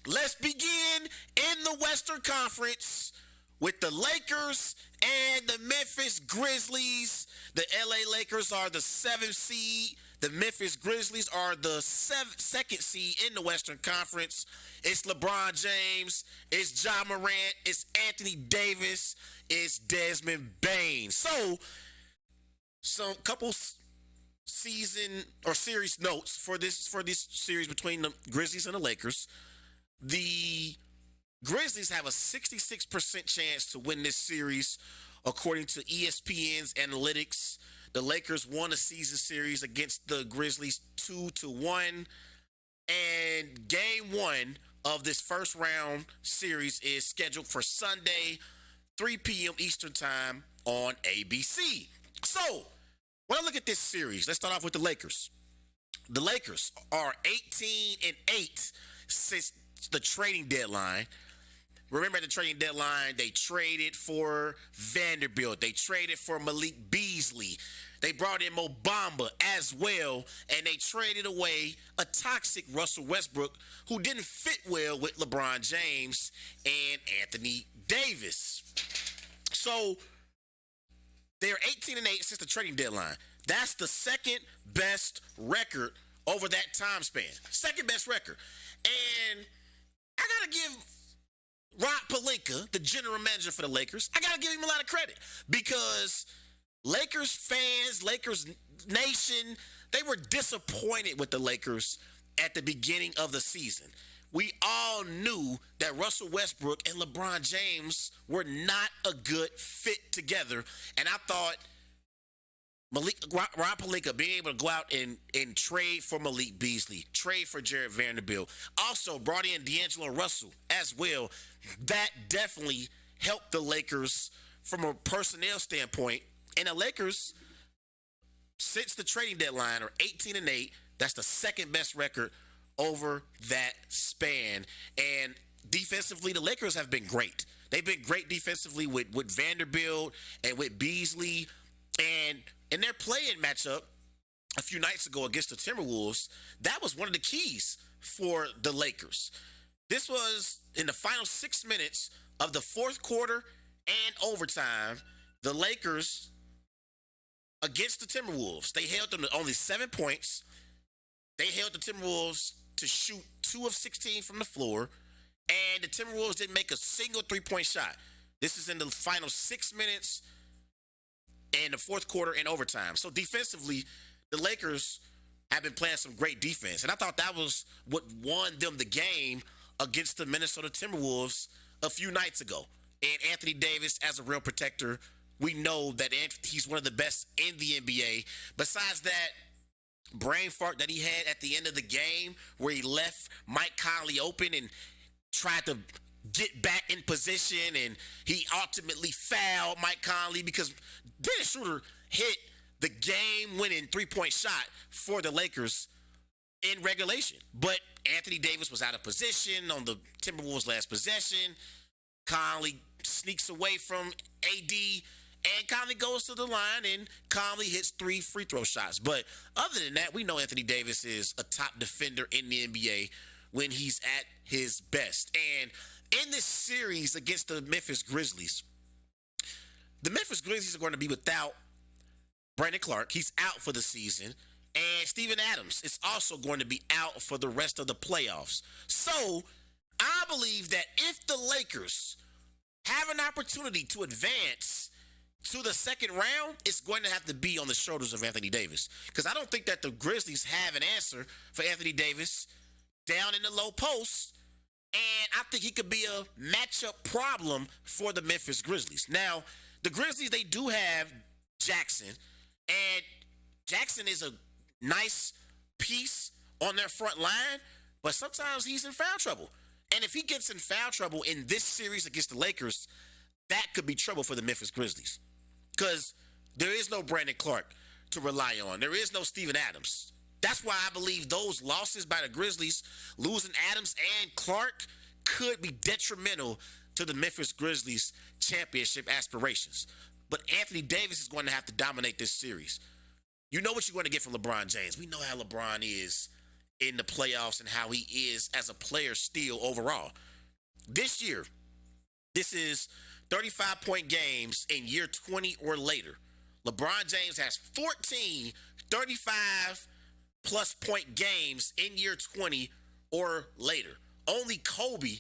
Let's begin in the Western Conference with the Lakers and the Memphis Grizzlies. The L.A. Lakers are the 7th seed. The Memphis Grizzlies are the second seed in the Western Conference. It's LeBron James. It's Ja Morant. It's Anthony Davis. It's Desmond Bane. So, some couple season or series notes for this series between the Grizzlies and the Lakers. The Grizzlies have a 66% chance to win this series, according to ESPN's analytics. The Lakers won a season series against the Grizzlies 2-1. And game one of this first round series is scheduled for Sunday, 3 p.m. Eastern Time on ABC. So, when I look at this series, let's start off with the Lakers. The Lakers are 18-8 since the trading deadline. Remember, at the trading deadline, they traded for Vanderbilt. They traded for Malik Beasley. They brought in Mo Bamba as well, and they traded away a toxic Russell Westbrook who didn't fit well with LeBron James and Anthony Davis. So they're 18-8 since the trading deadline. That's the second best record over that time span. Second best record. And I got to give Rob Pelinka, the general manager for the Lakers, I got to give him a lot of credit because Lakers fans, Lakers Nation, they were disappointed with the Lakers at the beginning of the season. We all knew that Russell Westbrook and LeBron James were not a good fit together, and I thought Rob Pelinka being able to go out and trade for Malik Beasley, trade for Jared Vanderbilt, also brought in D'Angelo Russell as well. That definitely helped the Lakers from a personnel standpoint. And the Lakers, since the trading deadline, are 18-8. That's the second best record over that span. And defensively, the Lakers have been great. They've been great defensively with Vanderbilt and with Beasley. And in their play-in matchup a few nights ago against the Timberwolves, that was one of the keys for the Lakers. This was in the final 6 minutes of the fourth quarter and overtime. The Lakers, against the Timberwolves, they held them to only 7 points. They held the Timberwolves to shoot 2 of 16 from the floor, and the Timberwolves didn't make a single three-point shot. This is in the final 6 minutes in the fourth quarter and overtime. So defensively, the Lakers have been playing some great defense. And I thought that was what won them the game against the Minnesota Timberwolves a few nights ago. And Anthony Davis, as a real protector, we know that he's one of the best in the NBA. Besides that brain fart that he had at the end of the game where he left Mike Conley open and tried to get back in position, and he ultimately fouled Mike Conley because Dennis Schroeder hit the game-winning three-point shot for the Lakers in regulation. But Anthony Davis was out of position on the Timberwolves' last possession. Conley sneaks away from AD, and Conley goes to the line, and Conley hits 3 free throw shots. But other than that, we know Anthony Davis is a top defender in the NBA when he's at his best. And in this series against the Memphis Grizzlies, the Memphis Grizzlies are going to be without Brandon Clark. He's out for the season. And Steven Adams is also going to be out for the rest of the playoffs. So I believe that if the Lakers have an opportunity to advance to the second round, it's going to have to be on the shoulders of Anthony Davis. Because I don't think that the Grizzlies have an answer for Anthony Davis down in the low post. And I think he could be a matchup problem for the Memphis Grizzlies. Now, the Grizzlies, they do have Jackson. And Jackson is a nice piece on their front line. But sometimes he's in foul trouble. And if he gets in foul trouble in this series against the Lakers, that could be trouble for the Memphis Grizzlies. Because there is no Brandon Clark to rely on. There is no Steven Adams. That's why I believe those losses by the Grizzlies, losing Adams and Clark, could be detrimental to the Memphis Grizzlies' championship aspirations. But Anthony Davis is going to have to dominate this series. You know what you're going to get from LeBron James. We know how LeBron is in the playoffs and how he is as a player still overall. This year, this is 35-point games in year 20 or later. LeBron James has 14 35 plus point games in year 20 or later. Only Kobe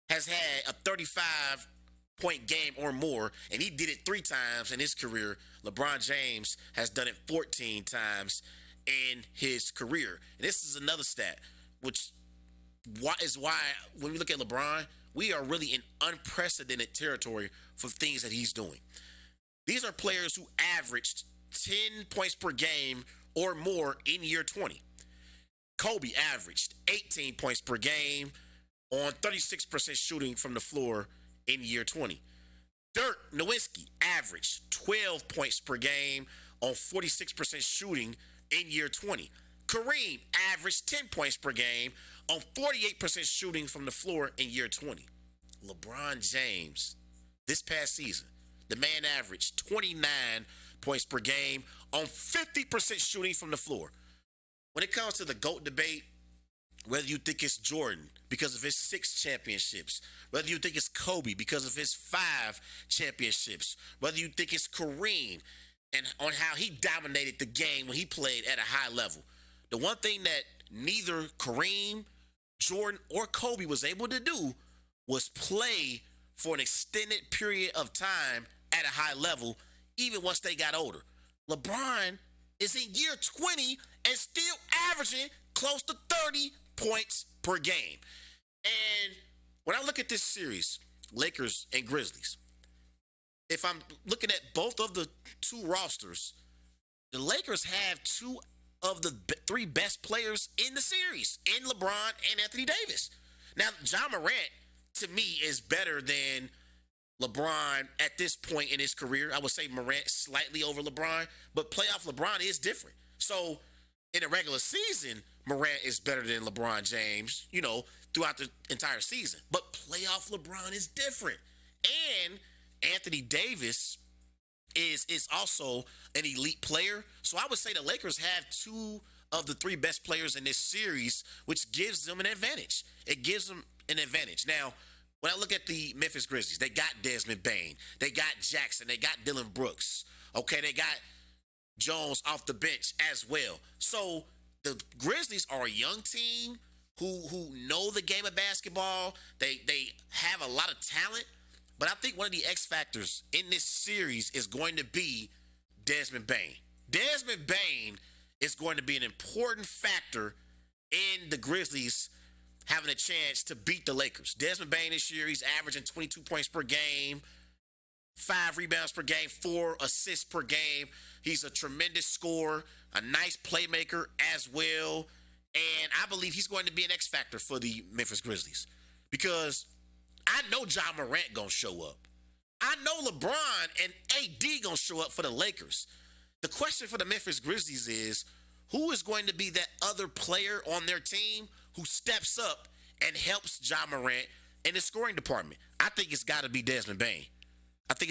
has had a 35-point game or more, and he did it 3 times in his career. LeBron James has done it 14 times in his career. And this is another stat, which is why when we look at LeBron, we are really in unprecedented territory for things that he's doing. These are players who averaged 10 points per game or more in year 20. Kobe averaged 18 points per game on 36% shooting from the floor in year 20. Dirk Nowitzki averaged 12 points per game on 46% shooting in year 20. Kareem averaged 10 points per game on 48% shooting from the floor in year 20. LeBron James, this past season, the man averaged 29 points per game on 50% shooting from the floor. When it comes to the GOAT debate, whether you think it's Jordan because of his 6 championships, whether you think it's Kobe because of his 5 championships, whether you think it's Kareem and on how he dominated the game when he played at a high level, the one thing that neither Kareem, Jordan, or Kobe was able to do was play for an extended period of time at a high level, even once they got older. LeBron is in year 20 and still averaging close to 30 points per game. And when I look at this series, Lakers and Grizzlies, if I'm looking at both of the 2 rosters, the Lakers have 2 of the 3 best players in the series, in LeBron and Anthony Davis. Now, Ja Morant, to me, is better than LeBron at this point in his career. I would say Morant slightly over LeBron, but playoff LeBron is different. So in a regular season, Morant is better than LeBron James, throughout the entire season. But playoff LeBron is different. And Anthony Davis is also an elite player. So I would say the Lakers have 2 of the 3 best players in this series, which gives them an advantage. It gives them an advantage. Now, when I look at the Memphis Grizzlies, they got Desmond Bane, they got Jackson, they got Dillon Brooks. Okay, they got Jones off the bench as well. So the Grizzlies are a young team who know the game of basketball. They have a lot of talent, but I think one of the X factors in this series is going to be Desmond Bane. Desmond Bane is going to be an important factor in the Grizzlies having a chance to beat the Lakers. Desmond Bane this year, he's averaging 22 points per game, 5 rebounds per game, 4 assists per game. He's a tremendous scorer, a nice playmaker as well. And I believe he's going to be an X factor for the Memphis Grizzlies because I know Ja Morant going to show up. I know LeBron and AD going to show up for the Lakers. The question for the Memphis Grizzlies is, who is going to be that other player on their team who steps up and helps Ja Morant in the scoring department? I think it's got to be Desmond Bane. I think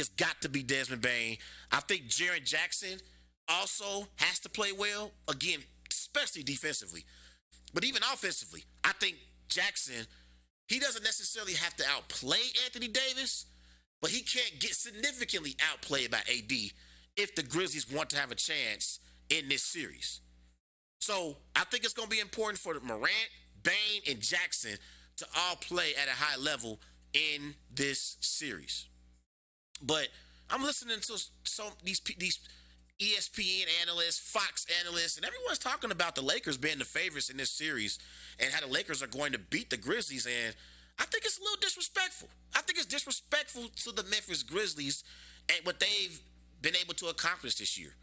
Jaren Jackson also has to play well, again, especially defensively. But even offensively, I think Jackson, he doesn't necessarily have to outplay Anthony Davis, but he can't get significantly outplayed by AD if the Grizzlies want to have a chance in this series. So I think it's going to be important for Morant, Bane, and Jackson to all play at a high level in this series. But I'm listening to these ESPN analysts, Fox analysts, and everyone's talking about the Lakers being the favorites in this series and how the Lakers are going to beat the Grizzlies. And I think it's a little disrespectful. I think it's disrespectful to the Memphis Grizzlies and what they've been able to accomplish this year.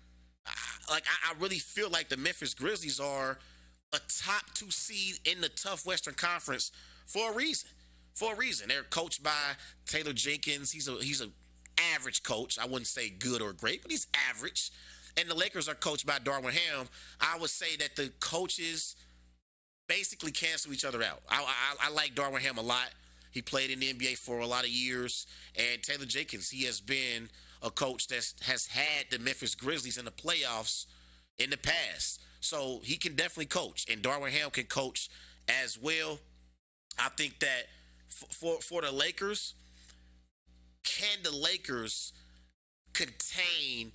I really feel like the Memphis Grizzlies are a top 2 seed in the tough Western Conference for a reason. They're coached by Taylor Jenkins. He's a average coach. I wouldn't say good or great, but he's average. And the Lakers are coached by Darvin Ham. I would say that the coaches basically cancel each other out. I like Darvin Ham a lot. He played in the NBA for a lot of years. And Taylor Jenkins, he has been a coach that has had the Memphis Grizzlies in the playoffs in the past. So he can definitely coach, and Darwin Ham can coach as well. I think that for the Lakers, can the Lakers contain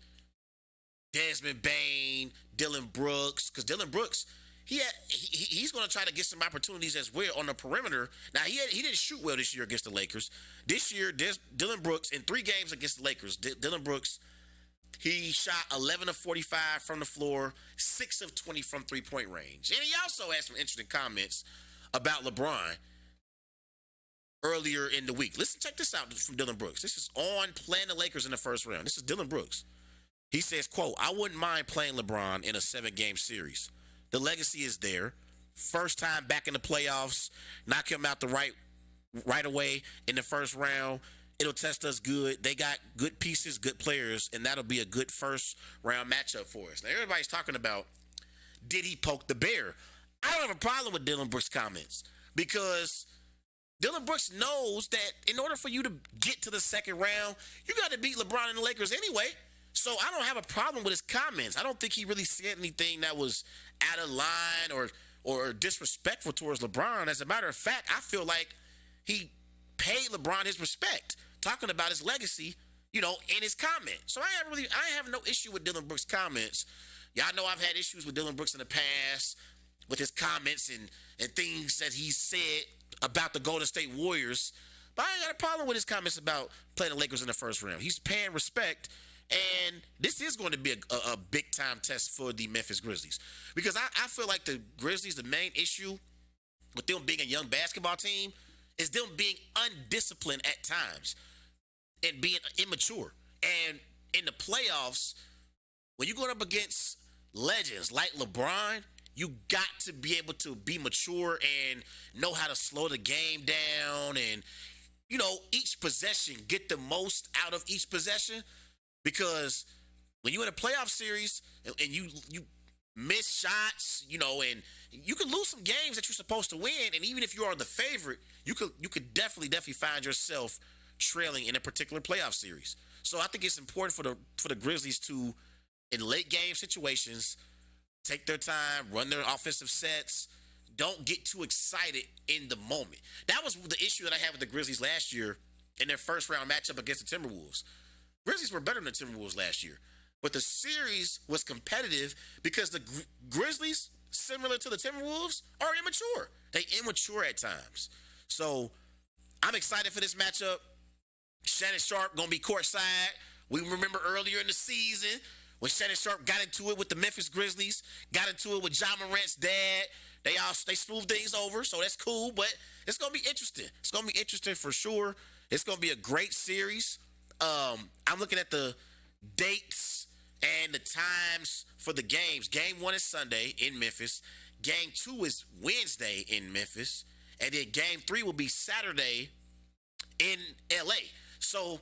Desmond Bane, Dylan Brooks? Because Dylan Brooks, he's going to try to get some opportunities as well on the perimeter. Now he didn't shoot well this year against the Lakers. This year, Dylan Brooks in 3 games against the Lakers, Dylan Brooks, he shot 11 of 45 from the floor, 6 of 20 from 3-point range. And he also had some interesting comments about LeBron earlier in the week. Listen, check this out from Dylan Brooks. This is on playing the Lakers in the first round. This is Dylan Brooks. He says, quote, "I wouldn't mind playing LeBron in a 7-game series. The legacy is there. First time back in the playoffs, knock him out the right away in the first round. It'll test us good. They got good pieces, good players, and that'll be a good first round matchup for us." Now, everybody's talking about, did he poke the bear? I don't have a problem with Dylan Brooks' comments because Dylan Brooks knows that in order for you to get to the second round, you got to beat LeBron and the Lakers anyway. So I don't have a problem with his comments. I don't think he really said anything that was out of line or disrespectful towards LeBron. As a matter of fact, I feel like he paid LeBron his respect, talking about his legacy, in his comment. So I have no issue with Dylan Brooks' comments. Y'all know I've had issues with Dylan Brooks in the past with his comments and things that he said about the Golden State Warriors. But I ain't got a problem with his comments about playing the Lakers in the first round. He's paying respect. And this is going to be a big-time test for the Memphis Grizzlies. Because I feel like the Grizzlies, the main issue with them being a young basketball team is them being undisciplined at times and being immature. And in the playoffs, when you're going up against legends like LeBron, you got to be able to be mature and know how to slow the game down and, each possession, get the most out of each possession. Because when you're in a playoff series and you miss shots, and you can lose some games that you're supposed to win, and even if you are the favorite, you could definitely find yourself trailing in a particular playoff series. So I think it's important for the Grizzlies to, in late game situations, take their time, run their offensive sets, don't get too excited in the moment. That was the issue that I had with the Grizzlies last year in their first round matchup against the Timberwolves. Grizzlies were better than the Timberwolves last year. But the series was competitive because the Grizzlies, similar to the Timberwolves, are immature. They immature at times. So I'm excited for this matchup. Shannon Sharp going to be courtside. We remember earlier in the season when Shannon Sharp got into it with the Memphis Grizzlies, got into it with Ja Morant's dad. They smoothed things over, so that's cool. But it's going to be interesting. It's going to be interesting for sure. It's going to be a great series. I'm looking at the dates and the times for the games. Game 1 is Sunday in Memphis. Game 2 is Wednesday in Memphis. And then Game 3 will be Saturday in L.A. So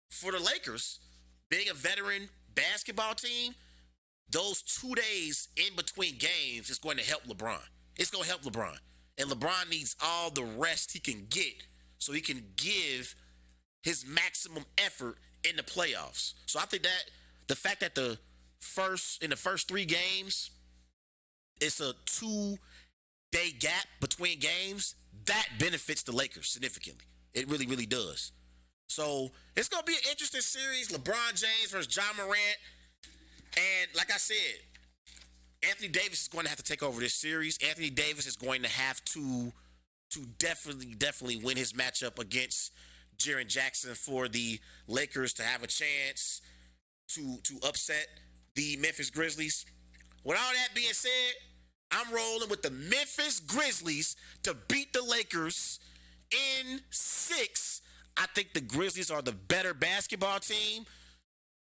for the Lakers, being a veteran basketball team, those 2 days in between games is going to help LeBron. It's going to help LeBron. And LeBron needs all the rest he can get so he can give his maximum effort in the playoffs. So I think that the fact that in the first 3 games, it's a 2-day gap between games, that benefits the Lakers significantly. It really, really does. So it's going to be an interesting series. LeBron James versus Ja Morant. And like I said, Anthony Davis is going to have to take over this series. Anthony Davis is going to have to definitely win his matchup against Jaren Jackson for the Lakers to have a chance to upset the Memphis Grizzlies. With all that being said, I'm rolling with the Memphis Grizzlies to beat the Lakers in 6. I think the Grizzlies are the better basketball team.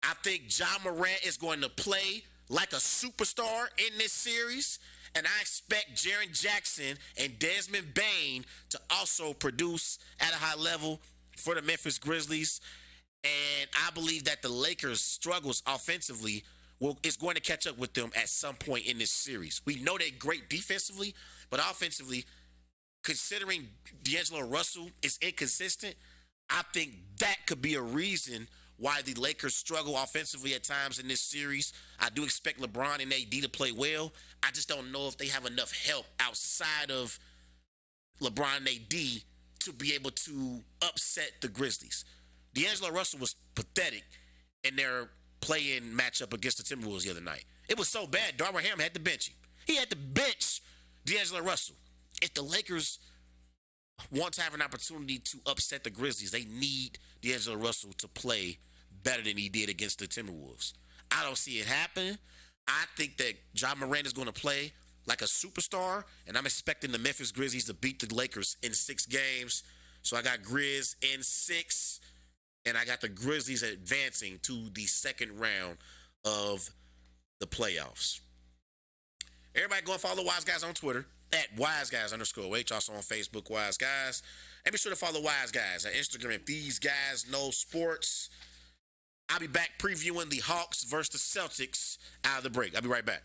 I think Ja Morant is going to play like a superstar in this series. And I expect Jaren Jackson and Desmond Bane to also produce at a high level for the Memphis Grizzlies. And I believe that the Lakers' struggles offensively is going to catch up with them at some point in this series. We know they're great defensively, but offensively, considering D'Angelo Russell is inconsistent, I think that could be a reason why the Lakers struggle offensively at times in this series. I do expect LeBron and AD to play well. I just don't know if they have enough help outside of LeBron and AD to be able to upset the Grizzlies. D'Angelo Russell was pathetic in their play-in matchup against the Timberwolves the other night. It was so bad, Darvin Ham had to bench him. He had to bench D'Angelo Russell. If the Lakers want to have an opportunity to upset the Grizzlies, they need D'Angelo Russell to play better than he did against the Timberwolves. I don't see it happening. I think that Ja Morant is going to play like a superstar, and I'm expecting the Memphis Grizzlies to beat the Lakers in 6 games. So I got Grizz in 6, and I got the Grizzlies advancing to the second round of the playoffs. Everybody go and follow Wise Guys on Twitter at WiseGuys_H. Also on Facebook, Wise Guys. And be sure to follow Wise Guys on Instagram at These Guys Know Sports. I'll be back previewing the Hawks versus the Celtics out of the break. I'll be right back.